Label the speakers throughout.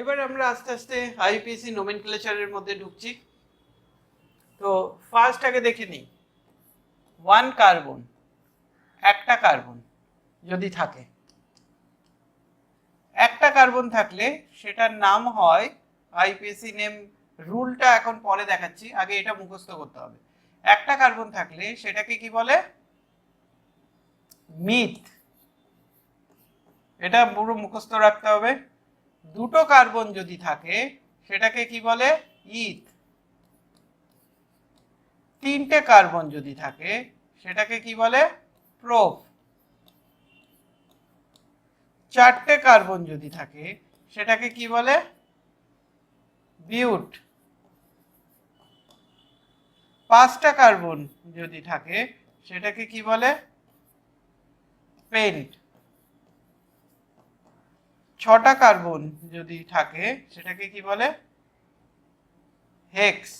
Speaker 1: এবার আমরা আস্তে আস্তে আইইউপিএসি নোমেনক্লেচারের মধ্যে ঢুকছি। তো ফার্স্ট আগে দেখে নিই, 1 কার্বন, একটা কার্বন যদি থাকে, একটা কার্বন থাকলে সেটার নাম হয়, আইইউপিএসি নেম রুলটা এখন পরে দেখাচ্ছি, আগে এটা মুখস্থ করতে হবে। একটা কার্বন থাকলে সেটাকে কি বলে? মিথ। এটা পুরো মুখস্থ রাখতে হবে। দুটো কার্বন যদি থাকে সেটাকে কি বলে? ইথ। তিনটে কার্বন যদি থাকে সেটাকে কি বলে? প্রোপ। চারটে কার্বন যদি থাকে সেটাকে কি বলে? বিউট। পাঁচটা কার্বন যদি থাকে সেটাকে কি বলে? পেন্ট। ছটা কার্বন যদি থাকে সেটাকে কি বলে? হেক্স।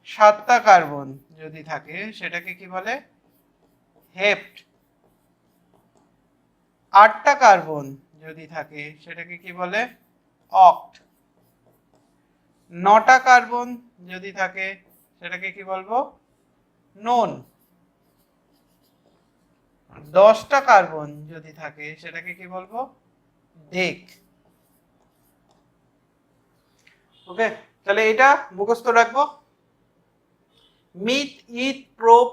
Speaker 1: সাতটা কার্বন যদি থাকে সেটাকে কি বলে? হেপ্ট। আটটা কার্বন যদি থাকে সেটাকে কি বলে? অক্ট। নটা কার্বন যদি থাকে সেটাকে কি বলবো? নোন। 10টা কার্বন যদি থাকে সেটাকে কি বলবো? ডেক। ওকে, তাহলে এটা মুখস্থ রাখবো। Meth, eth, prop,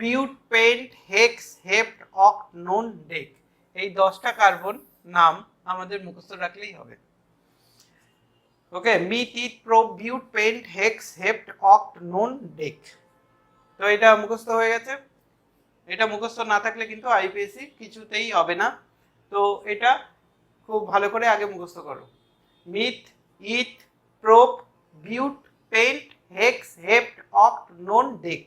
Speaker 1: but, pent, hex, hept, oct, non, day, এই 10টা কার্বন নাম আমাদের মুখস্থ রাখলেই হবে। Okay, meth, eth, prop, but, pent, hex, hept, oct, non, day. তো এটা মুখস্থ হয়ে গেছে। এটা মুখস্থ না থাকলে কিন্তু আইপিএসসি কিছুতেই হবে না। তো এটা খুব ভালো করে আগে মুখস্থ করো। Meth, eth, prop, but, pent, hex, hept, oct, non, day.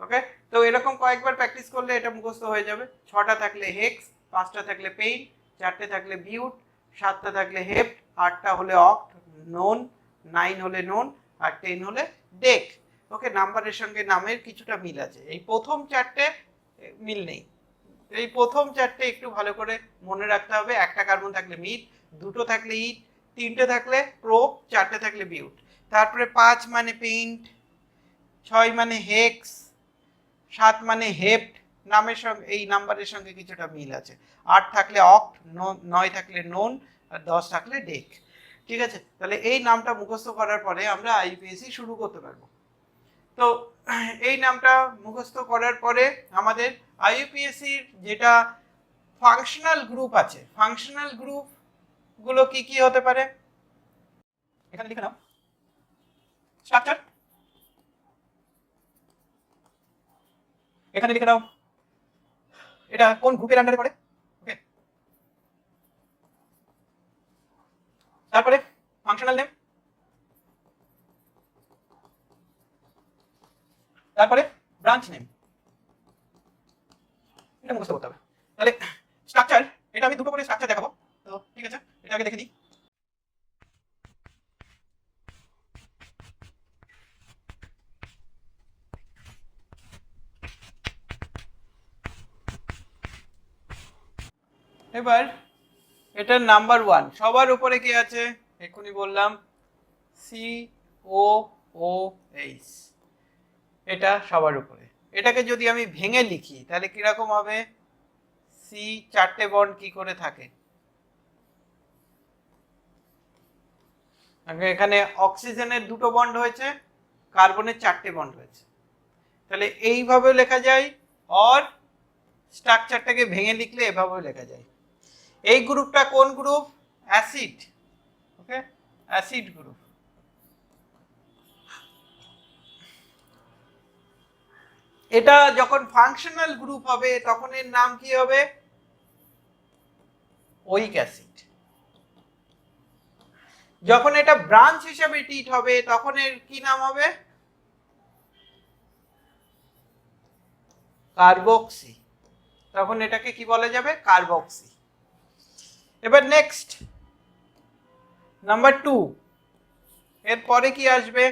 Speaker 1: ওকে, তো এরকম কয়েকবার প্র্যাকটিস করলে এটা মুখস্থ হয়ে যাবে। 6টা থাকলে হেক্স, 5টা থাকলে পেইন্ট, 4টে থাকলে বিউট, 7টা থাকলে হেপ্ট, 8টা হলে অক্ট, নোন, 9 হলে নোন, আর 10 হলে ডেক। ওকে, নাম্বারের সঙ্গে নামের কিছুটা মিল আছে, এই প্রথম 4টে মিল নেই। এই প্রথম 4টে একটু ভালো করে মনে রাখতে হবে। একটা কার্বন থাকলে মিথ, দুটো থাকলে ইথ, 3টে থাকলে প্রোপ, 4টে থাকলে বিউট। তারপরে 5 মানে পেইন্ট, 6 মানে হেক্স, 7 মানে হেপ্ট, নামের সঙ্গে এই নাম্বারের সঙ্গে কিছুটা মিল আছে। 8 থাকলে অক্ট, 9 থাকলে নোন, আর 10 থাকলে ডেক। ঠিক আছে, তাহলে এই নামটা মুখস্থ করার পরে আমরা আইইউপিএসসি শুরু করতে পারবো। তো এই নামটা মুখস্থ করার পরে আমাদের আইইউপিএসসির যেটা ফাংশনাল গ্রুপ আছে, ফাংশনাল গ্রুপ গুলো কি কি হতে পারে এখানে লিখে নাও। স্ট্রাকচার, এখানে লিখে নাও এটা কোন গ্রুপের আন্ডারে পড়ে। ওকে, তারপরে ফাংশনাল নেম, তারপরে ব্রাঞ্চ নেম, এটা মুখস্থ করতে হবে। তাহলে স্ট্রাকচার, এটা আমি দুটো করে স্ট্রাকচার দেখাবো। তো ঠিক আছে, এটা আগে দেখে দিই। এবার এটা নাম্বার 1 সবার উপরে কি আছে এক্ষুনি বললাম, COOH, এটা সবার উপরে। এটাকে যদি আমি ভেঙে লিখি তাহলে কিরকম হবে? সি 4টে বন্ড কি করে থাকে? এখানে অক্সিজেনের 2টো বন্ড হয়েছে, কার্বনের 4টে বন্ড হয়েছে। তাহলে এইভাবে লেখা যায়, আর স্ট্রাকচারটাকে ভেঙে লিখলে এভাবেও লেখা যায়। এই গ্রুপটা কোন গ্রুপ? অ্যাসিড। ওকে, অ্যাসিড গ্রুপ। এটা যখন ফাংশনাল গ্রুপ হবে তখন এর নাম কি হবে? ওইক অ্যাসিড। যখন এটা ব্রাঞ্চ হিসেবে ট্রিট হবে তখন এর কি নাম হবে? কার্বক্সি। তখন এটাকে কি বলা যাবে? কার্বক্সি। এবার নেক্সট নাম্বার 2, এর পরে কি আসবে?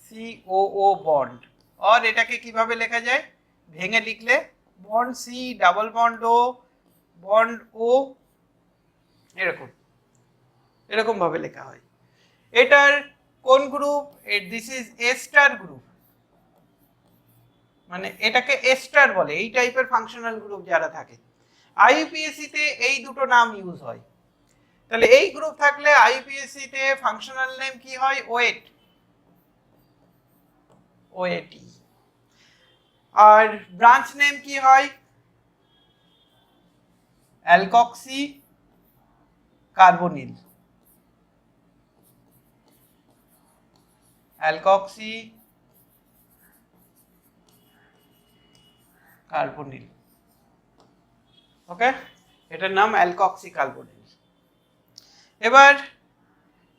Speaker 1: COO bond. আর এটাকে কিভাবে লেখা যায় ভেঙে লিখলে? Bond C, double bond O, bond O, এরকম এরকম ভাবে লেখা হয়। এটার কোন group? This is ester group, মানে এটাকে এস্টার বলে। এই টাইপের ফাংশনাল গ্রুপ যারা থাকে আইইউপিএসসি তে এই দুটো নাম ইউজ হয়। তাহলে এই গ্রুপ থাকলে আইইউপিএসসি তে ফাংশনাল নেম কি হয়? Oate, O A T. আর ব্রাঞ্চ নেম কি হয়? Alkoxy carbonyl, alkoxy carbonyl. Okay, এটার নাম অ্যালকক্সি কার্বনিল। এবার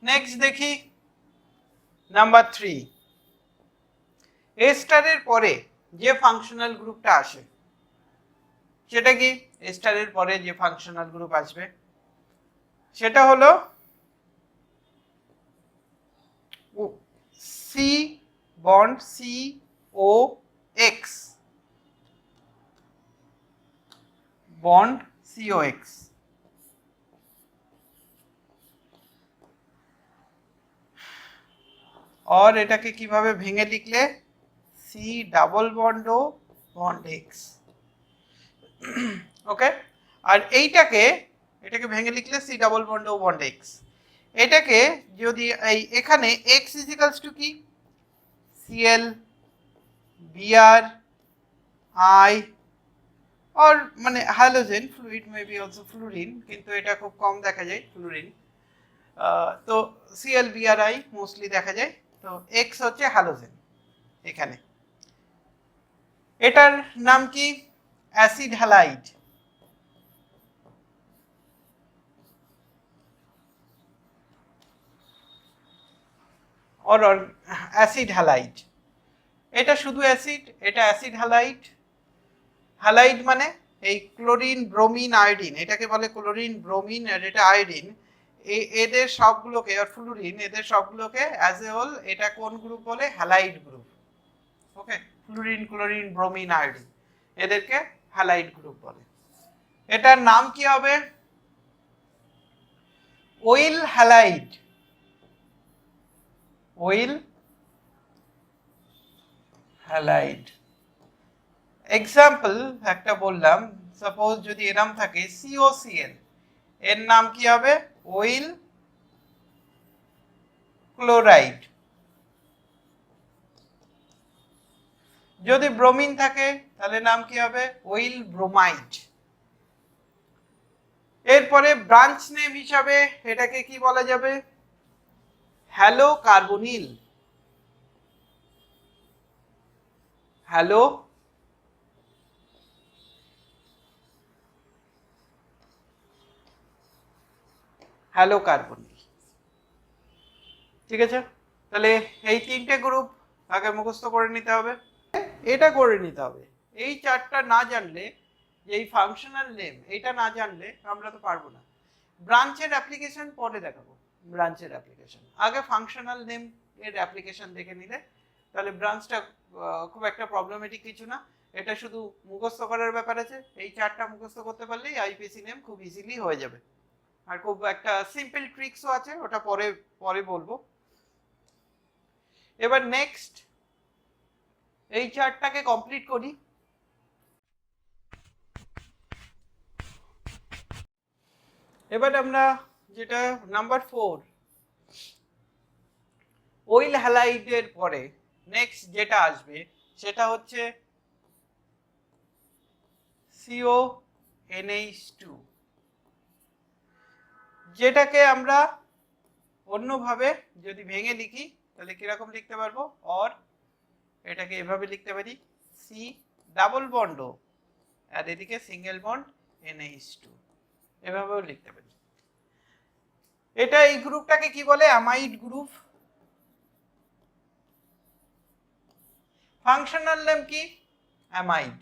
Speaker 1: নেক্সট দেখি নাম্বার 3, এস্টারের পরে যে ফাংশনাল গ্রুপটা আসে সেটা কি? এস্টারের পরে যে ফাংশনাল গ্রুপ আসবে সেটা হলো সি বন্ড সি ও এক্স, বন্ড COX। और এটাকে কিভাবে ভেঙে লিখলে? C double bond O bond x. ওকে, আর এটাকে ভেঙে লিখলে C double bond O bond x. এটাকে যদি এখানে এক্স ইজিক্যালস টু কি? Cl Br I, और মানে halogen fluid may be also fluorine, কিন্তু এটা খুব কম দেখা যায় ফ্লুরিন। তো ClBrI মোস্টলি দেখা যায়। তো এক্স হচ্ছে হ্যালোজেন এখানে। এটার নাম কি? অ্যাসিড হ্যালাইড, और অ্যাসিড হ্যালাইড। এটা শুধু অ্যাসিড, এটা অ্যাসিড হ্যালাইড। হ্যালাইড মানে এই ক্লোরিন ব্রোমিন আয়োডিন, এটাকে বলে ক্লোরিন ব্রোমিন, আর এটা আয়োডিন। এদের সবগুলোকে, আর ফ্লুরিন, এদের সবগুলোকে অ্যাজ এ হোল এটা কোন গ্রুপ বলে? Halide group. Okay, fluorine chlorine bromine iodine এদেরকে হ্যালাইড গ্রুপ বলে। এটার নাম কি হবে? Oyl halide, oyl halide. Example একটা বললাম, সাপোজ যদি এর নাম থাকে COCl, এর নাম কি হবে? Oil chloride. যদি ব্রোমিন থাকে তাহলে নাম কি হবে? Oil bromide. এরপরে ব্রাঞ্চ নেম হিসাবে এটাকে কি বলা যাবে? Hello carbonyl, hello hello carbonyl. ঠিক আছে, তাহলে এই তিনটে গ্রুপ আগে মুখস্থ করে নিতে হবে। এটা করে নিতে হবে, এই চারটা না জানলে, এই ফাংশনাল নেম এটা না জানলে আমরা তো পারবো না। ব্রাঞ্চের অ্যাপ্লিকেশন পরে দেখাবো, ব্রাঞ্চের অ্যাপ্লিকেশন আগে ফাংশনাল নেম এর অ্যাপ্লিকেশন দেখে নিলে তাহলে ব্রাঞ্চটা খুব একটা প্রবলেমেটিক কিছু না। এটা শুধু মুখস্থ করার ব্যাপার আছে, এই চারটা মুখস্থ করতে পারলেই আইপিসি নেম খুব ইজিলি হয়ে যাবে। আর খুব একটা সিম্পল ট্রিক্সও আছে, ওটা পরে পরে বলবো। এবার নেক্সট এই চার্টটাকে কমপ্লিট করি। এবার আমরা যেটা নাম্বার 4, ওইল হ্যালাইডের পরে নেক্সট যেটা আসবে সেটা হচ্ছে CONH2, যেটাকে আমরা অন্যভাবে যদি ভেঙে লিখি তাহলে কিরকম লিখতে পারবো? और এটাকে এভাবে লিখতে পারি C ডাবল বন্ড ও, আর এদিকে সিঙ্গেল বন্ড NH2, এভাবেও লিখতে পারি। এটা এই গ্রুপটাকে কি বলে? Amide group. ফাংশনাল নেম কি? অ্যামাইড।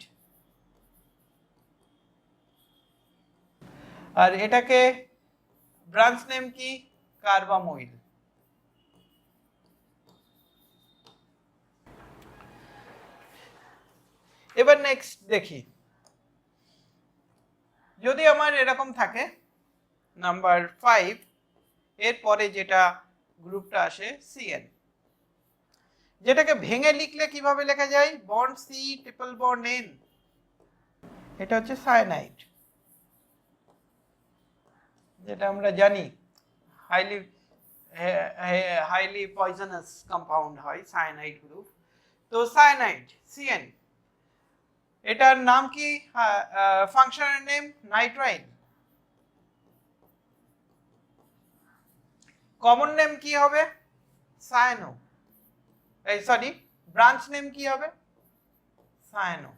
Speaker 1: আর এটাকে ব্রাঞ্চ নেম কি? কার্বামোইল। এবার নেক্সট দেখি, যদি আমার এরকম থাকে নাম্বার 5 এর পরে যেটা গ্রুপটা আসে CN, যেটাকে ভেঙে লিখলে কিভাবে লেখা যায়, bond C triple bond N, এটা হচ্ছে সায়ানাইড, যেটা আমরা জানি হাইলি পয়জনাস কম্পাউন্ড হয় সায়ানাইড গ্রুপ। তো সায়ানাইড CN, এটার নাম কি, functional name nitrile, common name কি হবে সায়ানো, সরি ব্রাঞ্চ নেম কি হবে সায়ানো,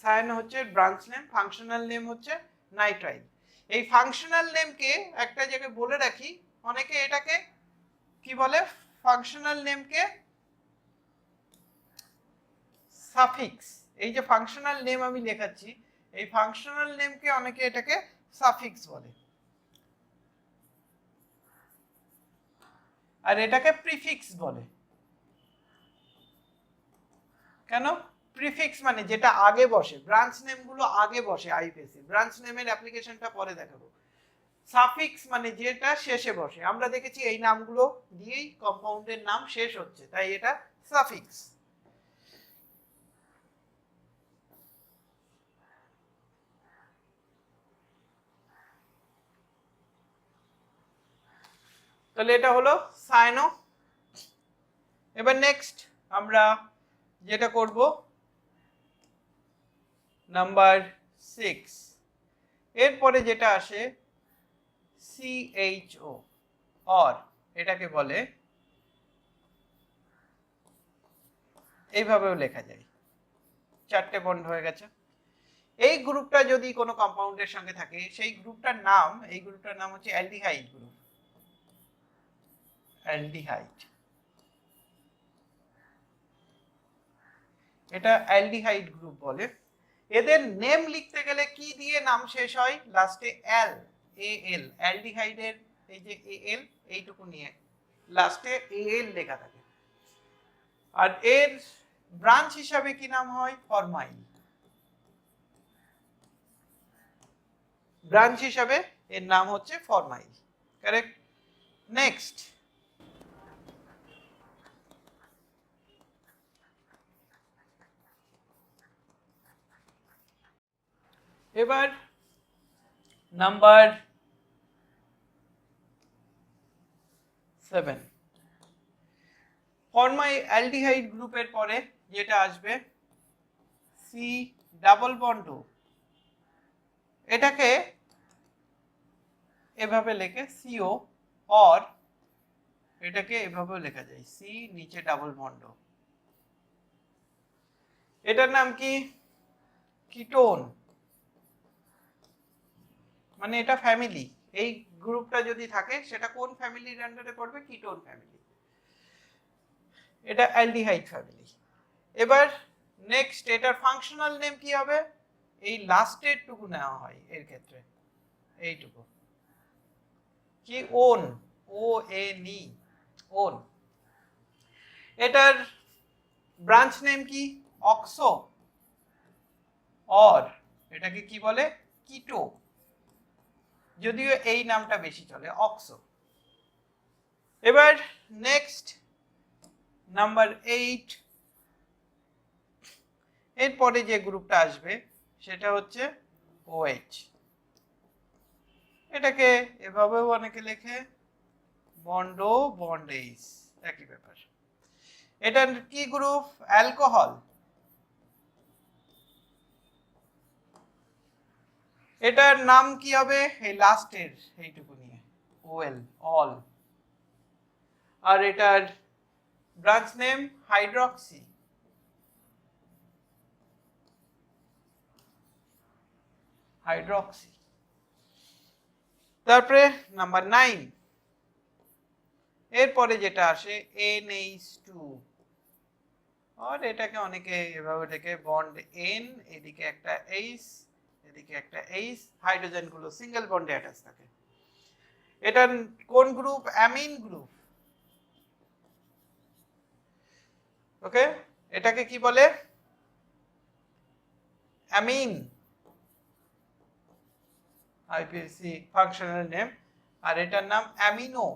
Speaker 1: সায়ানো হচ্ছে ব্রাঞ্চ নেম, ফাংশনাল নেম হচ্ছে নাইট্রাইল। এই ফাংশনাল নেমকে একটা জায়গায় বলে রাখি, অনেকে এটাকে কি বলে, ফাংশনাল নেমকে সাফিক্স, এই যে ফাংশনাল নেম আমি লেখাচ্ছি, এই ফাংশনাল নেমকে অনেকে এটাকে সাফিক্স বলে, আর এটাকে প্রিফিক্স বলে। কেন প্রিফিক্স, মানে যেটা আগে বসে, ব্রাঞ্চ নেম গুলো আগে বসে আইপিএসি, ব্রাঞ্চ নেমের অ্যাপ্লিকেশনটা পরে দেখাবো। সাফিক্স মানে যেটা শেষে বসে, আমরা দেখেছি এই নামগুলো দিয়েই কম্পাউন্ডের নাম শেষ হচ্ছে, তাই এটা সাফিক্স। তাহলে এটা হলো সায়ানো। এবার নেক্সট আমরা যেটা করব নাম্বার 6, এরপরে যেটা আসে CHO, অর এটাকে বলে, এইভাবেও লেখা যায়, 4টে বন্ড হয়ে গেছে। এই গ্রুপটা যদি কোনো কম্পাউন্ডের সঙ্গে থাকে, সেই গ্রুপটার নাম, এই গ্রুপটার নাম হচ্ছে অ্যালডিহাইড গ্রুপ, অ্যালডিহাইড, এটা অ্যালডিহাইড গ্রুপ বলে। এদের নেম লিখতে গেলে কি দিয়ে নাম শেষ হয়, লাস্টে এল, AL, অ্যালডিহাইডের এই যে AL এইটুকু নিয়ে লাস্টে AL লেখা থাকে, আর এর ব্রাঞ্চ হিসাবে কি নাম হয়, ফরমাইল, ব্রাঞ্চ হিসাবে এর নাম হচ্ছে ফরমাইল, কারেক্ট। নেক্সট এবার নাম্বার 7, ফরমাইলডিহাইড গ্রুপের পরে যেটা আসবে C ডাবল বন্ড O, এটাকে এভাবে লেখে CO, অর এটাকে এভাবেও লেখা যায় C নিচে ডাবল বন্ড O, এটার নাম কি, কিটোন, মানে এটা ফ্যামিলি, এই গ্রুপটা যদি থাকে সেটা কোন ফ্যামিলির আন্ডারে পড়বে, কিটোন ফ্যামিলি, এটা অ্যালডিহাইড ফ্যামিলি। এবার নেক্সট এটার ফাংশনাল নেম কি হবে, এই লাস্টের টুকু নেওয়া হয় এর ক্ষেত্রে, এইটুকু কি, ওন, ONE, ওন। এটার ব্রাঞ্চ নেম কি, অক্সো, অর এটাকে কি বলে, কিটো, যদিও এই নামটা বেশি চলে, অক্সো। এবার নেক্সট নাম্বার 8, এরপরে যে গ্রুপটা আসবে সেটা হচ্ছে OH, এটাকে এভাবেও অনেকে লেখে বন্ড O বন্ড H, একই ব্যাপার। এটার কি গ্রুপ, অ্যালকোহল, এটার নাম কি হবে, এই লাস্টের এইটুকু নিয়ে OL, অল, আর এটার ব্রাঞ্চ নেম হাইড্রক্সি, হাইড্রক্সি। তারপরে নাম্বার 9, এরপরে যেটা আসে NH2, আর এটাকে অনেকে এভাবে লেখে বন্ড N, এদিকে একটা H, এদিকে একটা H, হাইড্রোজেন গুলো সিঙ্গেল বন্ডে অ্যাটাচ থাকে। এটা কোন গ্রুপ, অ্যামিন গ্রুপ, ওকে, এটাকে কি বলে, অ্যামিন, আইপিএসসি ফাংশনাল নেম, আর এটার নাম অ্যামিনো।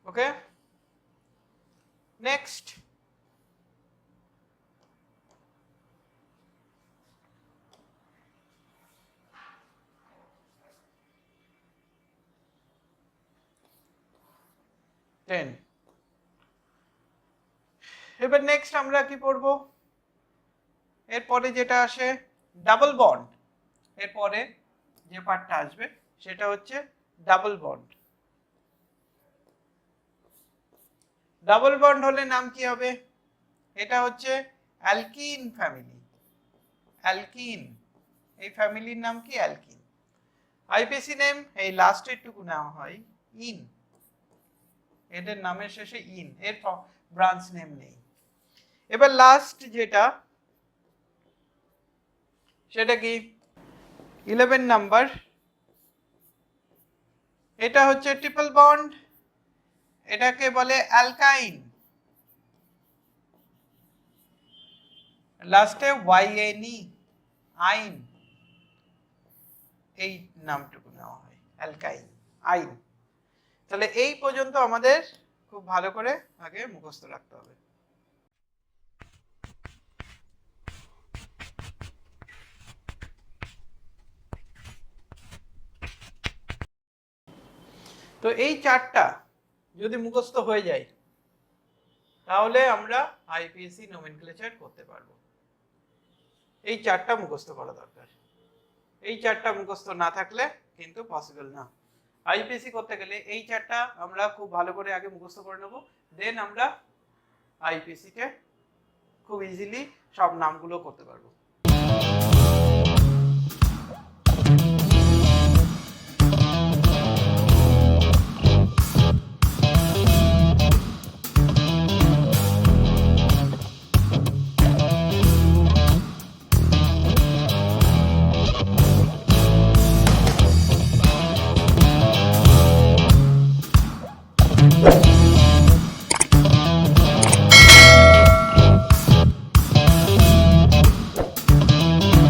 Speaker 1: ওকে, নেক্সট এবার নেক্সট আমরা কি পড়ব, এরপরে যেটা আসে ডাবল বন্ড। এরপরে যে পার্টটা আসবে সেটা হচ্ছে ডাবল বন্ড। ডাবল বন্ড হলে নাম কি হবে, এটা হচ্ছে অ্যালকিন ফ্যামিলি। অ্যালকিন, এই ফ্যামিলির নাম কি অ্যালকিন। আইপিএসসি নেম এই লাস্টের টুকু নেওয়া হয় ইন, এদের নামের শেষে ইন, এর ব্রাঞ্চ নেম নেই। এবার লাস্ট যেটা সেটা কি 11 নাম্বার, এটা হচ্ছে ট্রিপল বন্ড, এটাকে বলে অ্যালকাইন। লাস্টে ওয়াইএনই, আইন, এই নামটুকু নেওয়া হয় অ্যালকাইন, আইন। তাহলে এই পর্যন্ত আমাদের খুব ভালো করে আগে মুখস্থ রাখতে হবে। তো এই চারটা যদি মুখস্থ হয়ে যায় তাহলে আমরা আইপিএসসি নোমেনক্লেচার করতে পারবো। এই চারটা মুখস্থ করা দরকার, এই চারটা মুখস্থ না থাকলে কিন্তু পসিবল না। আইপিএসসি করতে গেলে এই চারটা আমরা খুব ভালো করে আগে মুখস্থ করে নেব, দেন আমরা আইপিএসসি কে খুব ইজিলি সব নামগুলো করতে পারবো।